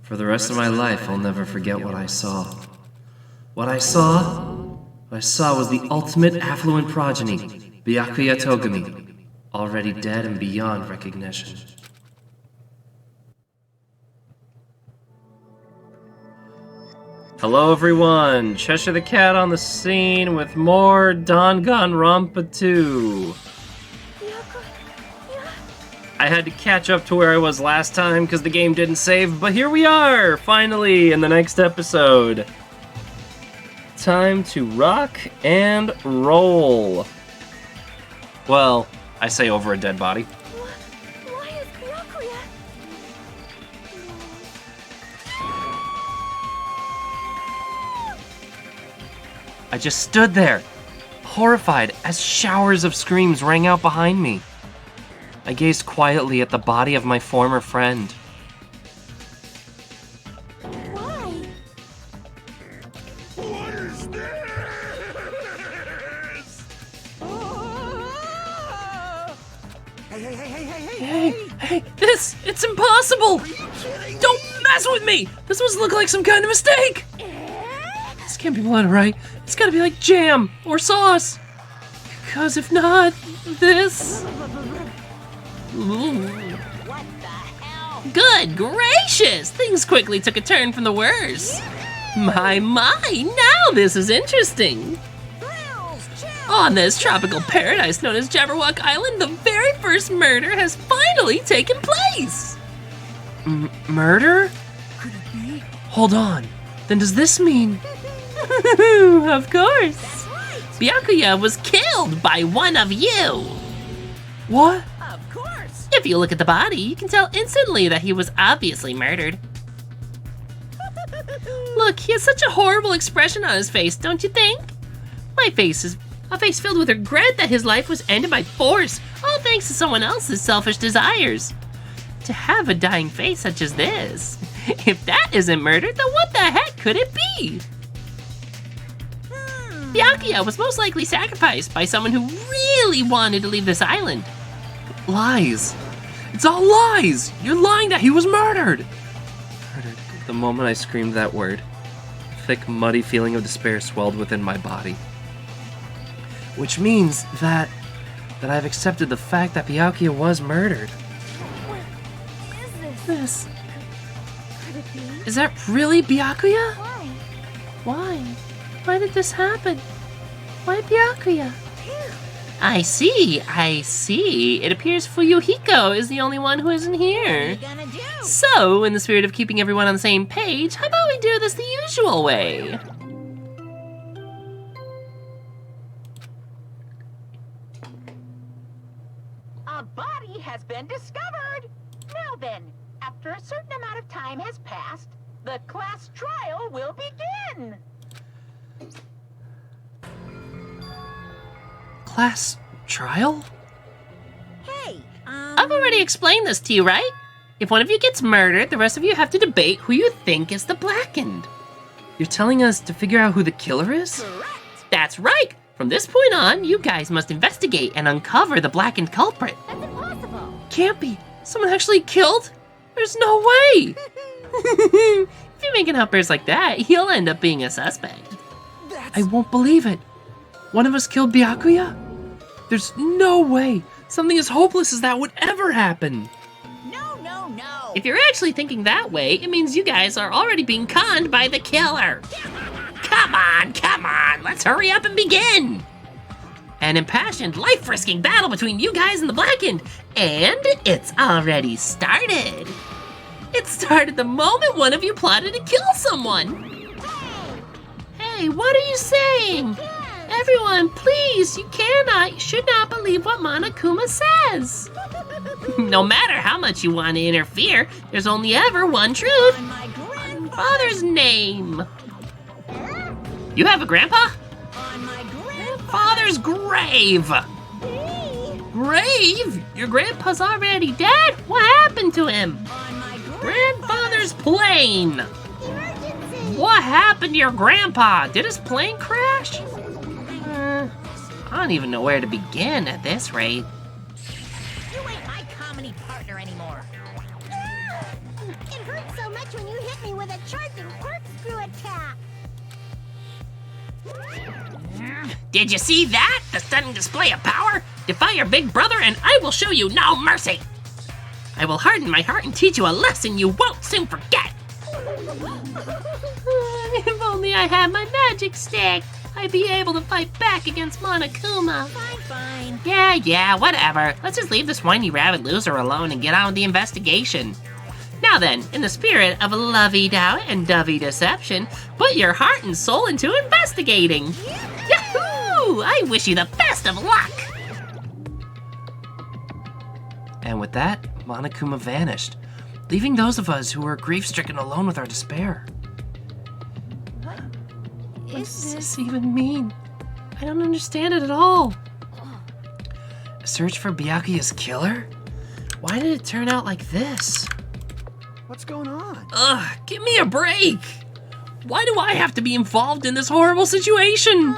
For the rest of my life, I'll never forget what I saw. What I saw was the ultimate affluent progeny, Byakuya Togami, already dead and beyond recognition. Hello everyone, Cheshire the Cat on the scene with more Danganronpa 2. I had to catch up to where I was last time because the game didn't save, but here we are, finally, in the next episode. Time to rock and roll. Well, I say over a dead body. Why is Byakuya? I just stood there, horrified, as showers of screams rang out behind me. I gazed quietly at the body of my former friend. Why? What is this? Hey, it's impossible! Don't mess with me! This must look like some kind of mistake! This can't be blood, right? It's gotta be like jam or sauce. Because if not, this... What the hell? Good gracious! Things quickly took a turn from the worse. My, now this is interesting. Thrills, chills. On this tropical paradise known as Jabberwock Island, the very first murder has finally taken place. Murder? Could it be? Hold on. Then does this mean... Of course. That's right. Byakuya was killed by one of you. What? Of course. If you look at the body, you can tell instantly that he was obviously murdered. Look, he has such a horrible expression on his face, don't you think? My face is a face filled with regret that his life was ended by force, all thanks to someone else's selfish desires. To have a dying face such as this, if that isn't murder, then what the heck could it be? Byakuya was most likely sacrificed by someone who really wanted to leave this island. Lies. It's all lies. You're lying that he was murdered. Murdered. The moment I screamed that word, a thick, muddy feeling of despair swelled within my body. Which means that I've accepted the fact that Byakuya was murdered. What is this? This. Could it be? Is that really Byakuya? Why? Why? Why did this happen? Why Byakuya? I see. It appears Fuyuhiko is the only one who isn't What are here. you gonna do? So, in the spirit of keeping everyone on the same page, how about we do this the usual way? A body has been discovered. Now then, after a certain amount of time has passed, the class trial will begin. Class trial? Hey, I've already explained this to you, right? If one of you gets murdered, the rest of you have to debate who you think is the blackened. You're telling us to figure out who the killer is? correct. That's right! From this point on, you guys must investigate and uncover the blackened culprit. That's impossible. Can't be. Someone actually killed? There's no way. If you're making uppers like that, you'll end up being a suspect. I won't believe it. One of us killed Byakuya? There's no way something as hopeless as that would ever happen. No. If you're actually thinking that way, it means you guys are already being conned by the killer. Come on, let's hurry up and begin. An impassioned, life-risking battle between you guys and the blackened, and it's already started. It started the moment one of you plotted to kill someone. Hey, what are you saying? Everyone, please, you should not believe what Monokuma says. No matter how much you want to interfere, there's only ever one truth. On my grandfather's Father's name. You have a grandpa? on my grandfather's Father's grave. Grave? Your grandpa's already dead? What happened to him? on my Grandfather's plane. emergency. What happened to your grandpa? Did his plane crash? I don't even know where to begin at this rate. You ain't my comedy partner anymore. It hurts so much when you hit Did you see that? The stunning display of power? Defy your big brother and I will show you no mercy. I will harden my heart and teach you a lesson you won't soon forget. If only I had my magic stick, I'd be able to fight back against Monokuma. Fine. Yeah, whatever. Let's just leave this whiny rabbit loser alone and get on with the investigation. Now then, in the spirit of lovey-dovey and dovey deception, put your heart and soul into investigating. Yahoo! I wish you the best of luck! And with that, Monokuma vanished, leaving those of us who were grief-stricken alone with our despair. What What does this even mean? I don't understand it at all. A search for Byakuya's killer? Why did it turn out like this? What's going on? Ugh, give me a break! Why do I have to be involved in this horrible situation?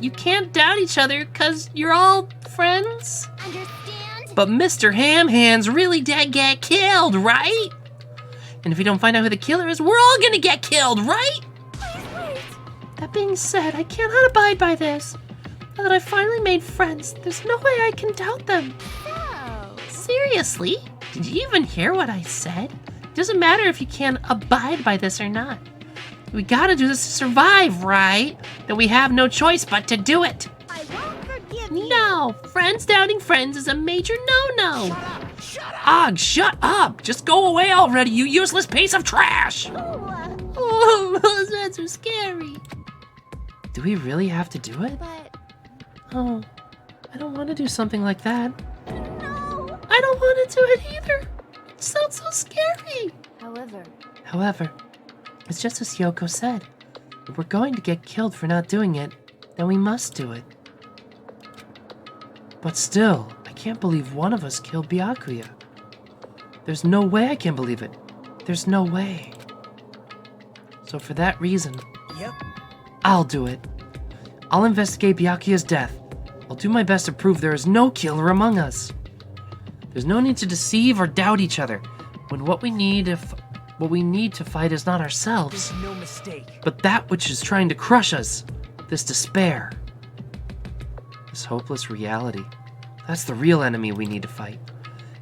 You can't doubt each other because you're all friends? Understand? But Mr. Ham Hands really did get killed, right? And if we don't find out who the killer is, we're all gonna get killed, right? Wait. That being said, I cannot abide by this. Now that I've finally made friends, there's no way I can doubt them. So, Seriously? Did you even hear what I said? It doesn't matter if you can abide by this or not. We gotta do this to survive, right? Then we have no choice but to do it. I won't forgive you. No, friends doubting friends is a major no-no. Og, shut up! Just go away already, you useless piece of trash! Oh, those rats are scary. Do we really have to do it? But Oh, I don't want to do something like that. no. I don't want to do it either. It sounds so scary. However, it's just as Yoko said. If we're going to get killed for not doing it, then we must do it. But still, I can't believe one of us killed Byakuya. There's no way I can believe it. There's no way. So for that reason, Yep. I'll do it. I'll investigate Byakuya's death. I'll do my best to prove there is no killer among us. There's no need to deceive or doubt each other when what we need to fight is not ourselves, There's no mistake. but that which is trying to crush us, this despair. This hopeless reality. That's the real enemy we need to fight.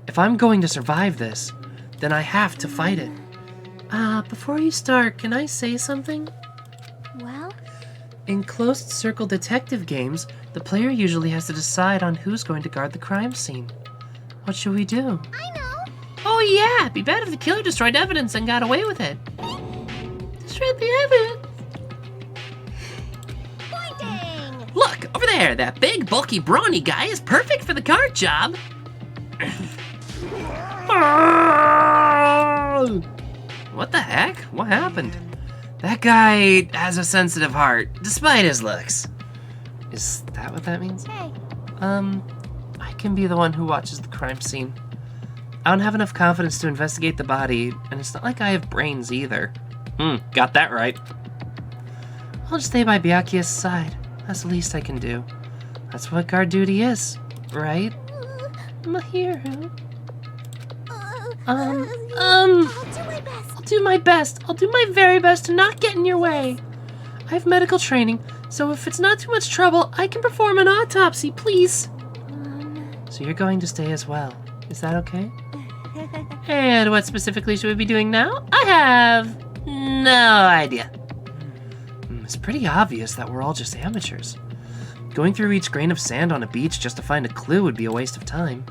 If I'm going to survive this, then I have to fight it. Before you start, can I say something? Well, In closed circle detective games, the player usually has to decide on who's going to guard the crime scene. What should we do? I know. Oh yeah, it'd be bad if the killer destroyed evidence and got away with it. Destroyed the evidence? Pointing. Look, over there, that big, bulky, brawny guy is perfect for the guard job. What the heck? What happened? That guy has a sensitive heart, despite his looks. Is that what that means? Hey, I can be the one who watches the crime scene. I don't have enough confidence to investigate the body, and it's not like I have brains either. Got that right. I'll just stay by Byakuya's side. That's the least I can do. That's what guard duty is, right? I'm a hero. I'll do my best. I'll do my best. I'll do my very best to not get in your way. I have medical training, so if it's not too much trouble, I can perform an autopsy, please. So you're going to stay as well. Is that okay? And what specifically should we be doing now? I have no idea. It's pretty obvious that we're all just amateurs. Going through each grain of sand on a beach just to find a clue would be a waste of time.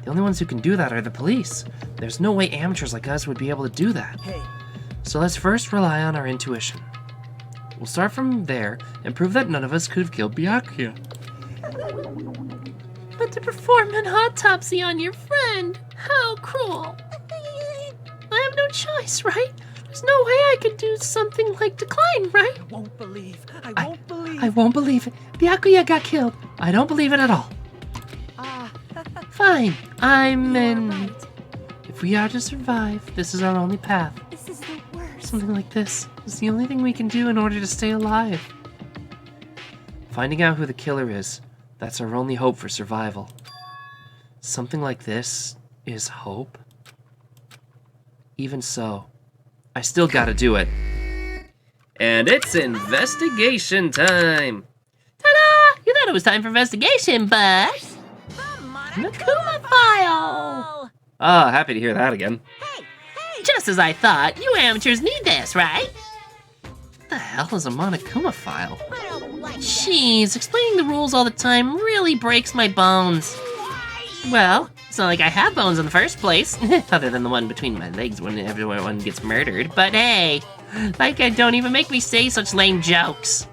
The only ones who can do that are the police. There's no way amateurs like us would be able to do that. Hey, So let's first rely on our intuition. We'll start from there and prove that none of us could have killed Byakuya. But to perform an autopsy on your friend, how cruel. I have no choice, right? There's no way I could do something like decline, right? I won't believe. I won't believe. I won't believe it. Byakuya got killed. I don't believe it at all. Fine, I'm in. Right. If we are to survive, this is our only path. This is the worst. Something like this is the only thing we can do in order to stay alive. Finding out who the killer is, that's our only hope for survival. Something like this is hope. Even so, I still gotta do it. And it's investigation time. it was time for investigation, but... Nakuma file! Ah, happy to hear that again. Just as I thought, you amateurs need this, right? What the hell is a Monokuma file? Jeez, explaining the rules all the time really breaks my bones. Well, it's not like I have bones in the first place, other than the one between my legs when everyone gets murdered, but hey, like don't even make me say such lame jokes.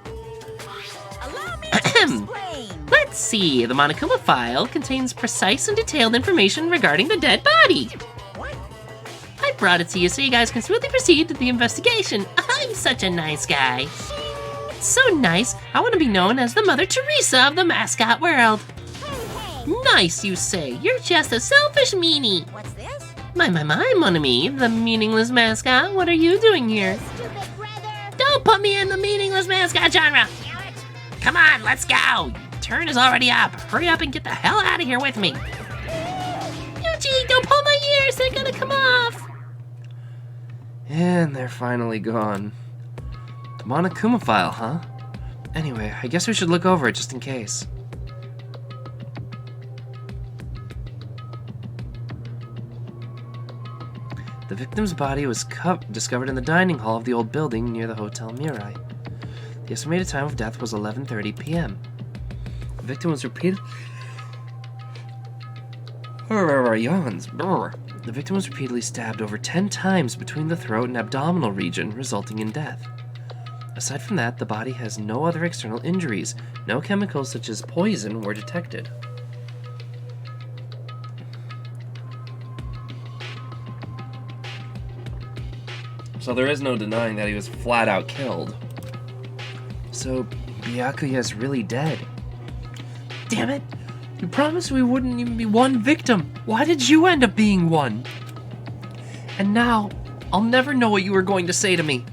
Let's see, the Monokuma file contains precise and detailed information regarding the dead body. I brought it to you so you guys can smoothly proceed to the investigation. I'm such a nice guy. It's so nice, I want to be known as the Mother Teresa of the mascot world. Nice, you say. You're just a selfish meanie. What's this? My, mon ami, the meaningless mascot. What are you doing here? Stupid brother. Don't put me in the meaningless mascot genre. Come on, let's go. Turn is already up. Hurry up and get the hell out of here with me. Yuji, don't pull my ears. They're gonna come off. And they're finally gone. The Monokuma file, huh? Anyway, I guess we should look over it just in case. The victim's body was discovered in the dining hall of the old building near the Hotel Mirai. The estimated time of death was 11:30 p.m. The victim was yawns. The victim was repeatedly stabbed over 10 times between the throat and abdominal region, resulting in death. Aside from that, the body has no other external injuries. No chemicals such as poison were detected. So there is no denying that he was flat out killed. So Byakuya's really dead. Damn it! You promised we wouldn't even be one victim. Why did you end up being one? And now, I'll never know what you were going to say to me.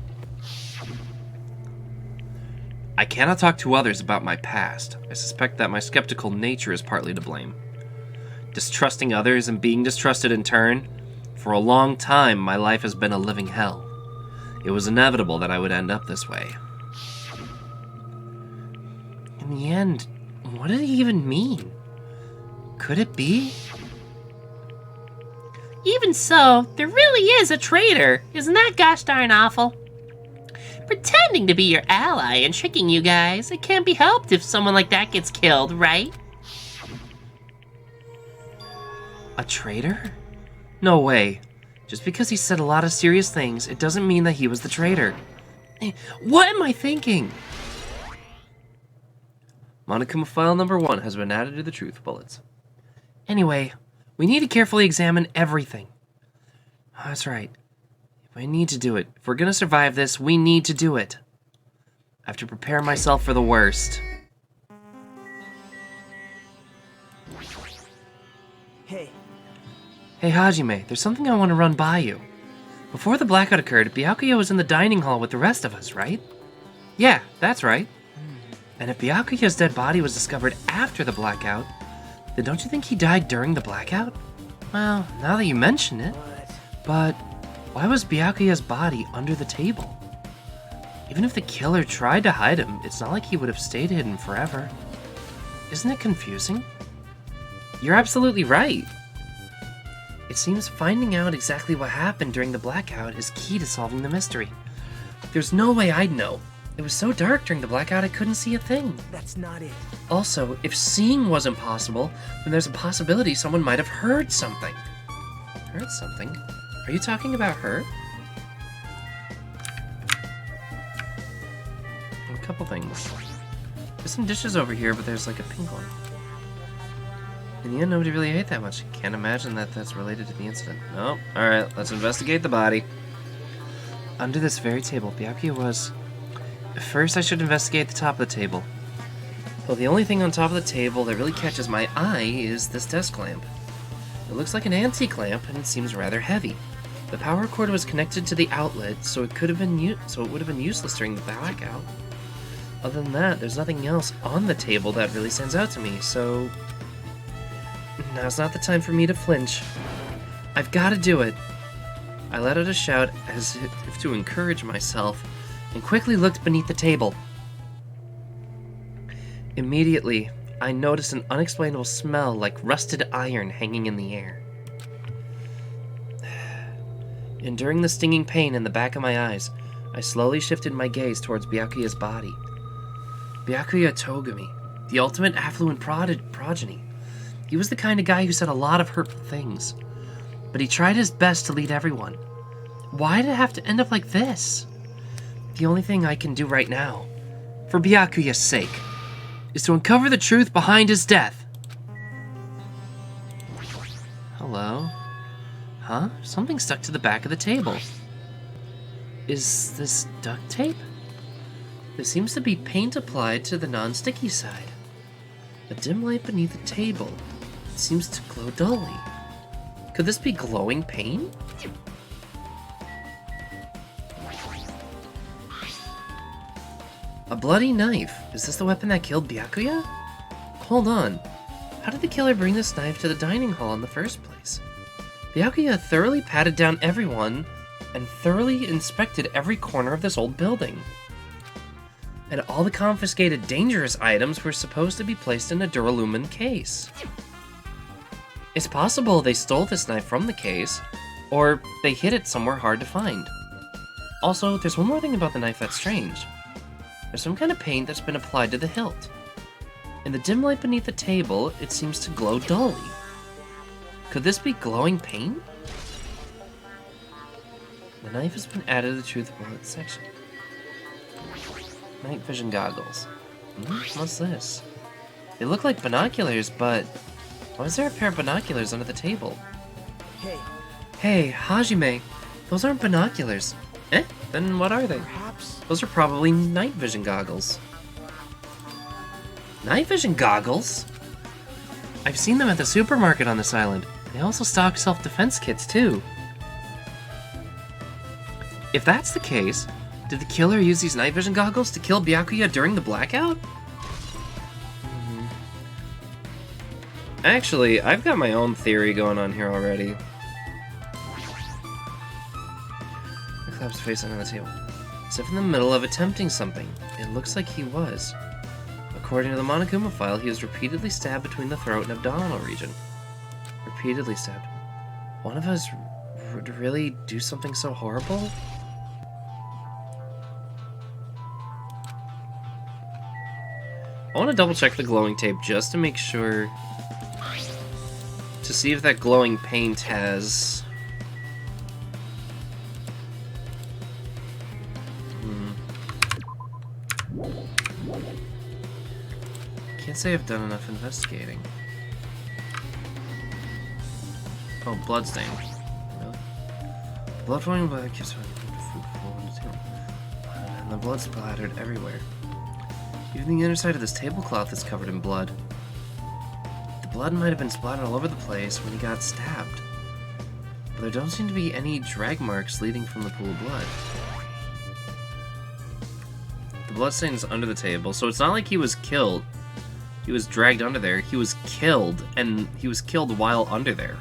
I cannot talk to others about my past. I suspect that my skeptical nature is partly to blame. Distrusting others and being distrusted in turn, for a long time my life has been a living hell. It was inevitable that I would end up this way. In the end, what did he even mean? Could it be? Even so, there really is a traitor. Isn't that gosh darn awful? Pretending to be your ally and tricking you guys. It can't be helped if someone like that gets killed, right? A traitor? No way. Just because he said a lot of serious things, it doesn't mean that he was the traitor. What am I thinking? Monokuma file number 1 has been added to the truth bullets. Anyway, we need to carefully examine everything. Oh, that's right. I need to do it. If we're gonna survive this, we need to do it. I have to prepare myself for the worst. Hey, Hey Hajime, there's something I want to run by you. Before the blackout occurred, Byakuya was in the dining hall with the rest of us, right? Yeah, that's right. And if Byakuya's dead body was discovered after the blackout, then don't you think he died during the blackout? Well, now that you mention it. But why was Byakuya's body under the table? Even if the killer tried to hide him, it's not like he would have stayed hidden forever. Isn't it confusing? You're absolutely right. It seems finding out exactly what happened during the blackout is key to solving the mystery. There's no way I'd know. It was so dark during the blackout I couldn't see a thing. that's not it. Also, if seeing wasn't possible, then there's a possibility someone might have heard something. Heard something? Are you talking about her? A couple things. There's some dishes over here, but there's like a pink one. In the end, nobody really ate that much. Can't imagine that that's related to the incident. Nope. Alright, let's investigate the body. Under this very table, Byakuya was... First, I should investigate the top of the table. Well, the only thing on top of the table that really catches my eye is this desk lamp. It looks like an antique lamp, and it seems rather heavy. The power cord was connected to the outlet, so it would have been useless during the blackout. Other than that, there's nothing else on the table that really stands out to me, so... Now's not the time for me to flinch. I've got to do it. I let out a shout as if to encourage myself, and quickly looked beneath the table. Immediately, I noticed an unexplainable smell like rusted iron hanging in the air. Enduring the stinging pain in the back of my eyes, I slowly shifted my gaze towards Byakuya's body. Byakuya Togami, the ultimate affluent progeny. He was the kind of guy who said a lot of hurtful things, but he tried his best to lead everyone. Why did it have to end up like this? The only thing I can do right now, for Byakuya's sake, is to uncover the truth behind his death. Hello? Huh? Something stuck to the back of the table. Is this duct tape? There seems to be paint applied to the non-sticky side. A dim light beneath the table. It seems to glow dully. Could this be glowing paint? A bloody knife. Is this the weapon that killed Byakuya? Hold on. How did the killer bring this knife to the dining hall in the first place? Byakuya thoroughly patted down everyone and thoroughly inspected every corner of this old building. And all the confiscated dangerous items were supposed to be placed in a duralumin case. It's possible they stole this knife from the case, or they hid it somewhere hard to find. Also, there's one more thing about the knife that's strange. There's some kind of paint that's been applied to the hilt. In the dim light beneath the table, it seems to glow dully. Could this be glowing paint? The knife has been added to the truth bullet section. Night vision goggles. What's this? They look like binoculars, but why is there a pair of binoculars under the table? Hey, Hey, Hajime, those aren't binoculars. Eh? Then what are they? perhaps... Those are probably night vision goggles. Night vision goggles? I've seen them at the supermarket on this island. They also stock self-defense kits, too. If that's the case, did the killer use these night vision goggles to kill Byakuya during the blackout? Actually, I've got my own theory going on here already. He claps face under the table. As if in the middle of attempting something. It looks like he was. According to the Monokuma file, he was repeatedly stabbed between the throat and abdominal region. Repeatedly stabbed. One of us would really do something so horrible? I want to double check the glowing tape just to make sure, to see if that glowing paint has... Can't say I've done enough investigating. Oh, bloodstain. Really? Blood flowing by the kiss and the blood splattered everywhere. Even the inner side of this tablecloth is covered in blood. The blood might have been splattered all over the place when he got stabbed. But there don't seem to be any drag marks leading from the pool of blood. The bloodstain is under the table, so it's not like he was killed. He was dragged under there. He was killed, and he was killed while under there.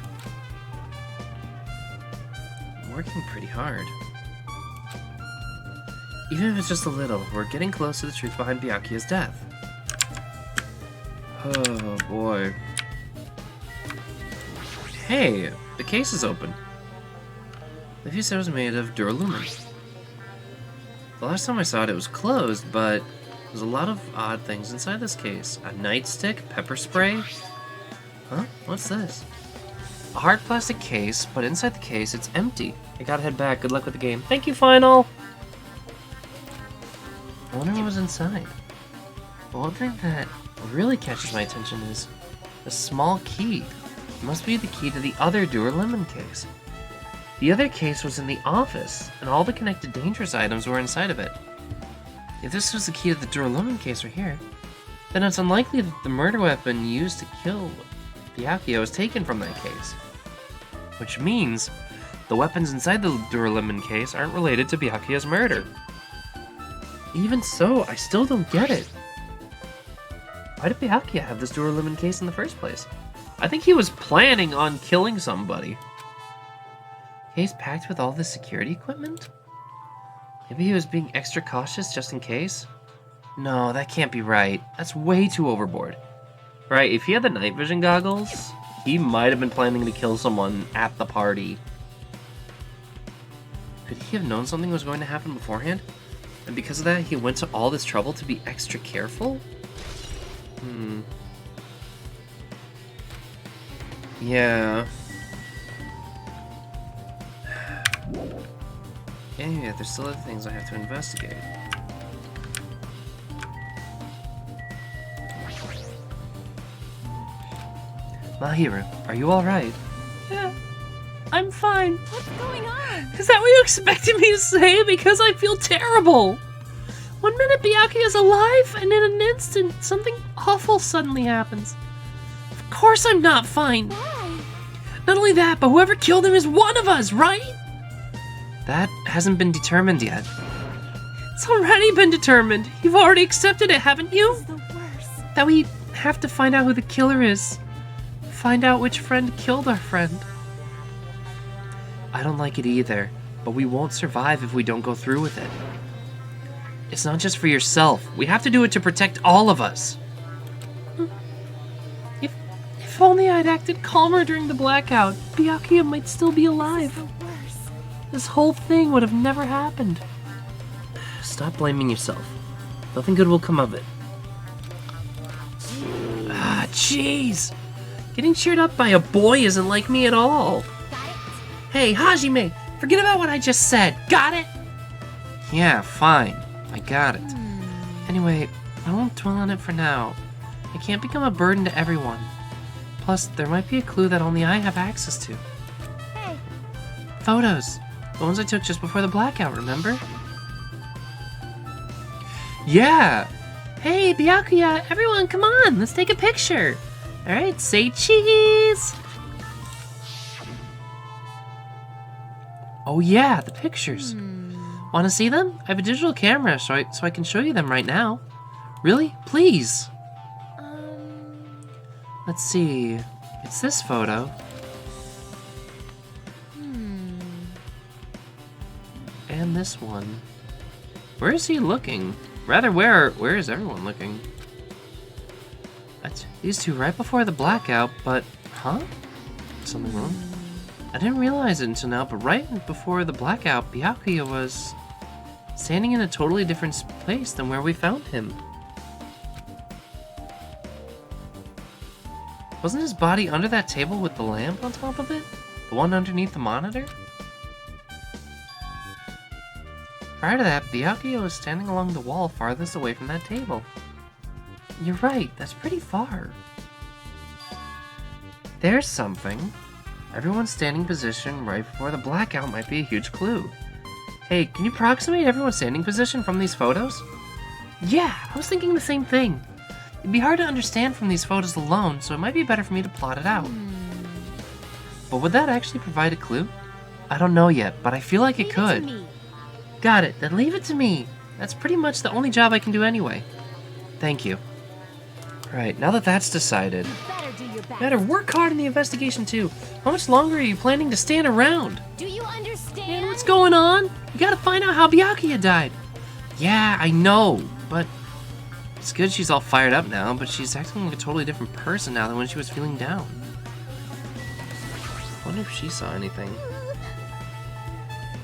I'm working pretty hard. Even if it's just a little, we're getting close to the truth behind Byakuya's death. Oh boy. Hey, the case is open. If you said it was made of duralumin. The last time I saw it, it was closed, but there's a lot of odd things inside this case. A nightstick, pepper spray. Huh? What's this? A hard plastic case, but inside the case, it's empty. I gotta head back. Good luck with the game. Thank you, Final! I wonder what was inside. But one thing that really catches my attention is a small key. It must be the key to the other duralumin case. The other case was in the office, and all the connected dangerous items were inside of it. If this was the key to the duralumin case right here, then it's unlikely that the murder weapon used to kill Byakuya was taken from that case. Which means the weapons inside the duralumin case aren't related to Byakuya's murder. Even so, I still don't get it. Why did Byakuya have this duralumin case in the first place? I think he was planning on killing somebody. Case packed with all this security equipment? Maybe he was being extra cautious just in case? No, that can't be right. That's way too overboard. Right, if he had the night vision goggles, he might have been planning to kill someone at the party. Could he have known something was going to happen beforehand? And because of that, he went to all this trouble to be extra careful? Yeah. Yeah, there's still other things I have to investigate. Mahiru, are you alright? Yeah, I'm fine. What's going on? Is that what you expected me to say? Because I feel terrible. 1 minute Byakuya is alive, and in an instant, something awful suddenly happens. Of course I'm not fine. Why? Not only that, but whoever killed him is one of us, right? That hasn't been determined yet. It's already been determined. You've already accepted it, haven't you? This is the worst. That we have to find out who the killer is. Find out which friend killed our friend. I don't like it either, but we won't survive if we don't go through with it. It's not just for yourself. We have to do it to protect all of us. If only I'd acted calmer during the blackout, Byakuya might still be alive. The worst. This whole thing would have never happened. Stop blaming yourself. Nothing good will come of it. Ah, jeez. Getting cheered up by a boy isn't like me at all. Got it? Hey, Hajime, forget about what I just said. Got it? Yeah, fine. I got it. Anyway, I won't dwell on it for now. I can't become a burden to everyone. Plus, there might be a clue that only I have access to. Hey, Photos. The ones I took just before the blackout, remember? Yeah! Hey, Byakuya, everyone, come on, let's take a picture. Alright, say cheese! Oh yeah, the pictures. Want to see them? I have a digital camera, so I can show you them right now. Really? Please! Let's see. It's this photo. And this one. Where is he looking? Rather, where is everyone looking? That's these two right before the blackout, but... Huh? Something wrong? I didn't realize it until now, but right before the blackout, Byakuya was standing in a totally different place than where we found him. Wasn't his body under that table with the lamp on top of it? The one underneath the monitor? Prior to that, Byakuya was standing along the wall farthest away from that table. You're right, that's pretty far. There's something. Everyone's standing position right before the blackout might be a huge clue. Hey, can you approximate everyone's standing position from these photos? Yeah, I was thinking the same thing. It'd be hard to understand from these photos alone, so it might be better for me to plot it out. But would that actually provide a clue? I don't know yet, but I feel like it could. to me. Got it, then leave it to me. That's pretty much the only job I can do anyway. Thank you. Right, now that that's decided, You better do your best. better work hard in the investigation too. How much longer are you planning to stand around? Do you understand? Man, what's going on? You gotta find out how Byakuya died. Yeah, I know, but it's good she's all fired up now, but she's acting like a totally different person now than when she was feeling down. Wonder if she saw anything.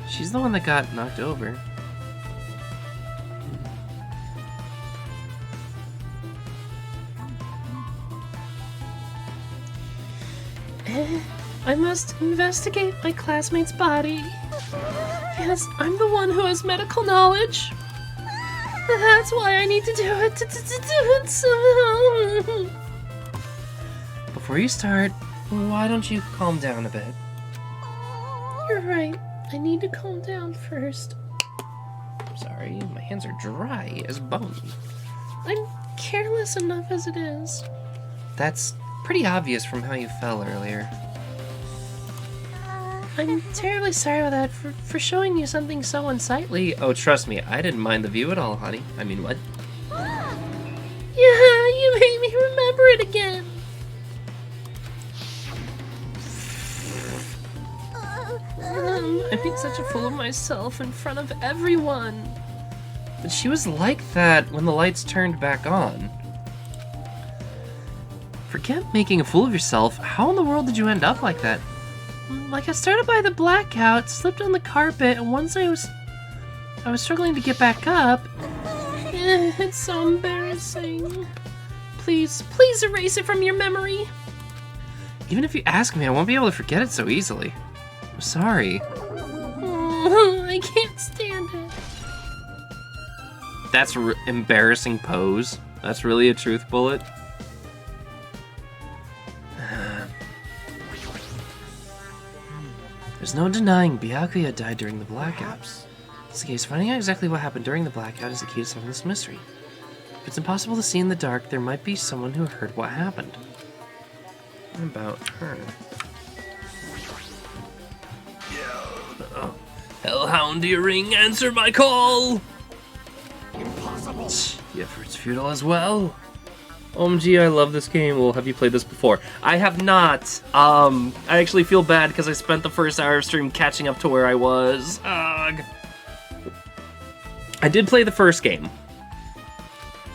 She's the one that got knocked over. I must investigate my classmate's body. Yes, I'm the one who has medical knowledge. That's why I need to do it. Somehow. Before you start, why don't you calm down a bit? You're right. I need to calm down first. Sorry, my hands are dry as bone. I'm careless enough as it is. That's pretty obvious from how you fell earlier. I'm terribly sorry about that, for showing you something so unsightly. Oh, trust me, I didn't mind the view at all, honey. I mean, what? Yeah, you made me remember it again. I'm being such a fool of myself in front of everyone. But she was like that when the lights turned back on. Forget making a fool of yourself. How in the world did you end up like that? Like, I started by the blackout, slipped on the carpet, and once I was struggling to get back up. It's so embarrassing. Please erase it from your memory. Even if you ask me, I won't be able to forget it so easily. I'm sorry. I can't stand it. That's embarrassing pose. That's really a truth bullet. There's no denying Byakuya died during the blackout. It's the case, finding out exactly what happened during the blackout is the key to solving this mystery. If it's impossible to see in the dark, there might be someone who heard what happened. What about her? Hellhound Earring, answer my call! Impossible! The effort's futile as well. OMG, I love this game. Well, have you played this before? I have not. I actually feel bad because I spent the first hour of stream catching up to where I was. Ugh. I did play the first game.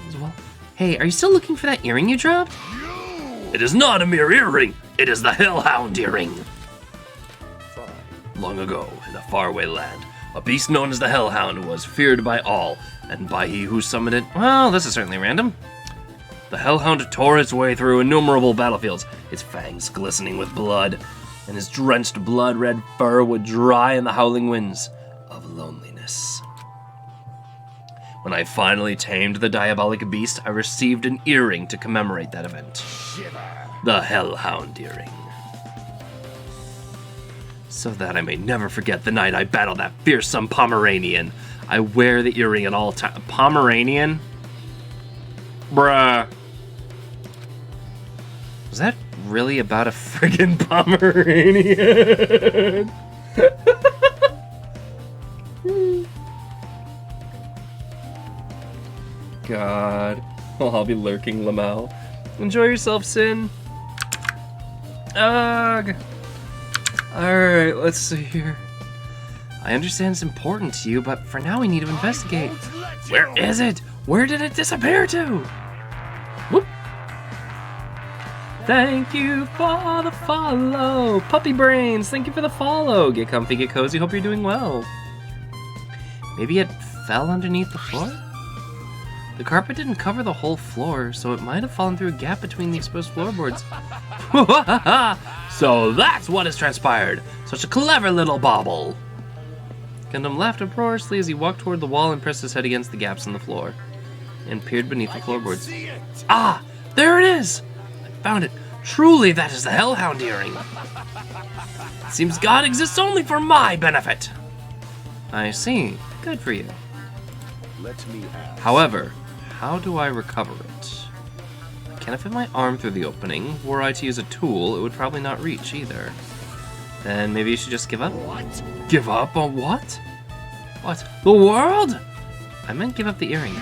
As well. Hey, are you still looking for that earring you dropped? It is not a mere earring. It is the Hellhound Earring. Long ago, in a faraway land, a beast known as the Hellhound was feared by all, and by he who summoned it. Well, this is certainly random. The Hellhound tore its way through innumerable battlefields, its fangs glistening with blood, and his drenched blood-red fur would dry in the howling winds of loneliness. When I finally tamed the diabolic beast, I received an earring to commemorate that event. The Hellhound Earring. So that I may never forget the night I battled that fearsome Pomeranian. I wear the earring at all times. Pomeranian? Bruh. Was that really about a friggin' Pomeranian? God. Oh, I'll be lurking, Lamau. Enjoy yourself, Sin. Ugh. Alright, let's see here. I understand it's important to you, but for now we need to investigate. Where is it? Where did it disappear to? Whoop. Thank you for the follow. Puppy Brains, thank you for the follow. Get comfy, get cozy, hope you're doing well. Maybe it fell underneath the floor? The carpet didn't cover the whole floor, so it might have fallen through a gap between the exposed floorboards. So that's what has transpired. Such a clever little bauble. Gundam laughed uproariously as he walked toward the wall and pressed his head against the gaps in the floor, and peered beneath the floorboards. Ah, there it is! I found it. Truly, that is the Hellhound Earring. It seems God exists only for my benefit. I see. Good for you. Let me ask. However, how do I recover it? I can't fit my arm through the opening. Were I to use a tool, it would probably not reach either. Then maybe you should just give up? What? Give up on what? What? The world? I meant give up the earring.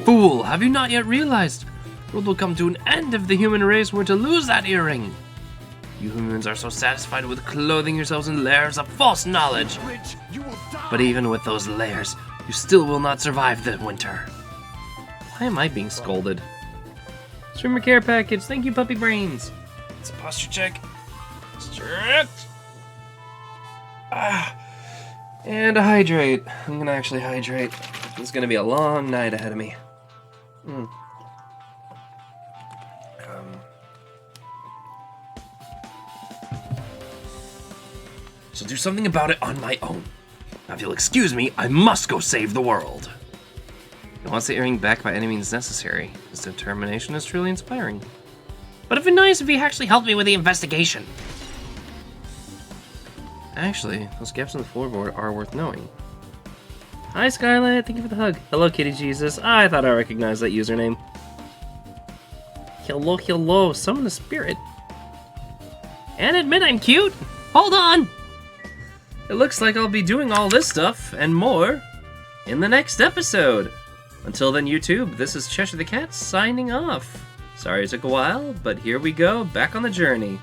Fool, have you not yet realized? The world will come to an end if the human race were to lose that earring. You humans are so satisfied with clothing yourselves in layers of false knowledge. Rich, you will die. But even with those layers, you still will not survive the winter. Why am I being scolded? Streamer care package, thank you, Puppy Brains. It's a posture check. Strict. And hydrate. I'm gonna actually hydrate. It's gonna be a long night ahead of me. So do something about it on my own. Now, if you'll excuse me, I must go save the world. He wants the earring back by any means necessary. His determination is truly inspiring. But it'd be nice if he actually helped me with the investigation. Actually, those gaps in the floorboard are worth knowing. Hi, Skylight. Thank you for the hug. Hello, Kitty Jesus. I thought I recognized that username. Hello, hello. Summon the spirit. And admit I'm cute. Hold on. It looks like I'll be doing all this stuff and more in the next episode. Until then, YouTube, this is Cheshire the Cat signing off. Sorry it took a while, but here we go, back on the journey.